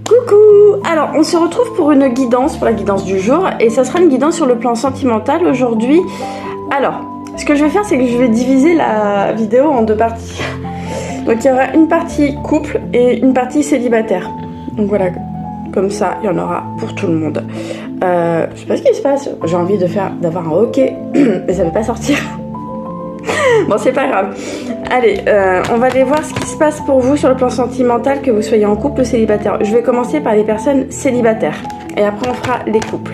Coucou! Alors, on se retrouve pour une guidance, pour la guidance du jour, et ça sera une guidance sur le plan sentimental aujourd'hui. Alors, ce que je vais faire, c'est que je vais diviser la vidéo en deux parties. Donc, il y aura une partie couple et une partie célibataire. Donc voilà, comme ça, il y en aura pour tout le monde. Je sais pas ce qui se passe, j'ai envie d'avoir un hockey, mais ça ne veut pas sortir. Bon, c'est pas grave. Allez, on va aller voir ce qui se passe pour vous sur le plan sentimental, que vous soyez en couple ou célibataire. Je vais commencer par les personnes célibataires. Et après, on fera les couples.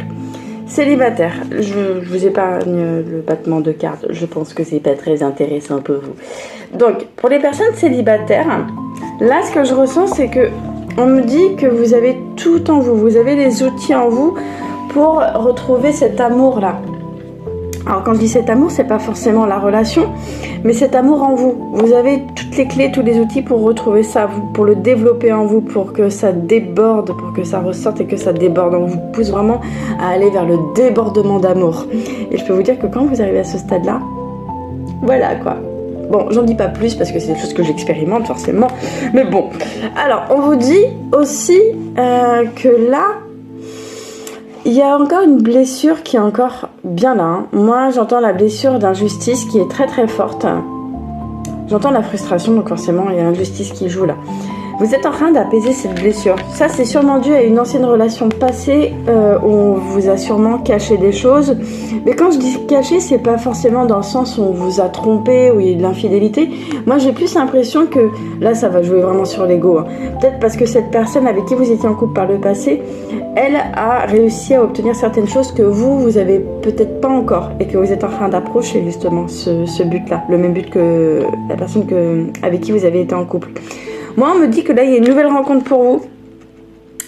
Célibataires, je vous épargne le battement de cartes. Je pense que c'est pas très intéressant pour vous. Donc, pour les personnes célibataires, là, ce que je ressens, c'est que on me dit que vous avez tout en vous. Vous avez les outils en vous pour retrouver cet amour-là. Alors quand je dis cet amour, c'est pas forcément la relation, mais cet amour en vous. Vous avez toutes les clés, tous les outils pour retrouver ça, pour le développer en vous, pour que ça déborde, pour que ça ressorte et que ça déborde. On vous pousse vraiment à aller vers le débordement d'amour. Et je peux vous dire que quand vous arrivez à ce stade-là, voilà quoi. Bon, j'en dis pas plus parce que c'est des choses que j'expérimente forcément, mais bon. Alors, on vous dit aussi que là, il y a encore une blessure qui est encore bien là. Hein. Moi, j'entends la blessure d'injustice qui est très très forte. J'entends la frustration, donc forcément, il y a l'injustice qui joue là. Vous êtes en train d'apaiser cette blessure. Ça, c'est sûrement dû à une ancienne relation passée où on vous a sûrement caché des choses. Mais quand je dis caché, c'est pas forcément dans le sens où on vous a trompé, où il y a de l'infidélité. Moi, j'ai plus l'impression que là, ça va jouer vraiment sur l'ego. Hein. Peut-être parce que cette personne avec qui vous étiez en couple par le passé, elle a réussi à obtenir certaines choses que vous avez peut-être pas encore et que vous êtes en train d'approcher justement ce but-là, le même but que la personne avec qui vous avez été en couple. Moi, on me dit que là, il y a une nouvelle rencontre pour vous.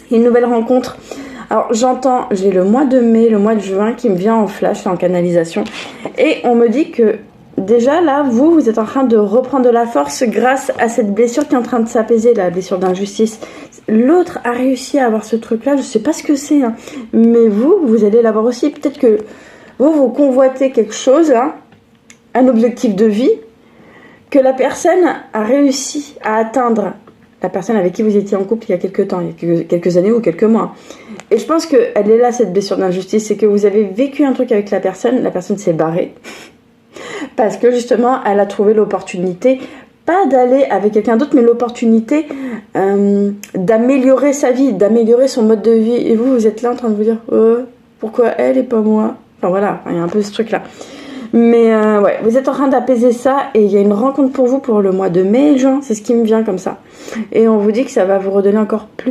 Il y a une nouvelle rencontre. Alors, j'ai le mois de mai, le mois de juin qui me vient en flash, en canalisation. Et on me dit que déjà, là, vous êtes en train de reprendre de la force grâce à cette blessure qui est en train de s'apaiser, la blessure d'injustice. L'autre a réussi à avoir ce truc-là, je sais pas ce que c'est, hein, mais vous allez l'avoir aussi. Peut-être que vous convoitez quelque chose, hein, un objectif de vie, que la personne a réussi à atteindre, la personne avec qui vous étiez en couple il y a quelques temps, il y a quelques années ou quelques mois. Et je pense qu'elle est là, cette blessure d'injustice, c'est que vous avez vécu un truc avec la personne s'est barrée, parce que justement, elle a trouvé l'opportunité, pas d'aller avec quelqu'un d'autre, mais l'opportunité d'améliorer sa vie, d'améliorer son mode de vie. Et vous êtes là en train de vous dire, pourquoi elle et pas moi? Enfin voilà, il y a un peu ce truc-là. Mais ouais, vous êtes en train d'apaiser ça et il y a une rencontre pour vous pour le mois de mai et juin, c'est ce qui me vient comme ça. Et on vous dit que ça va vous redonner encore plus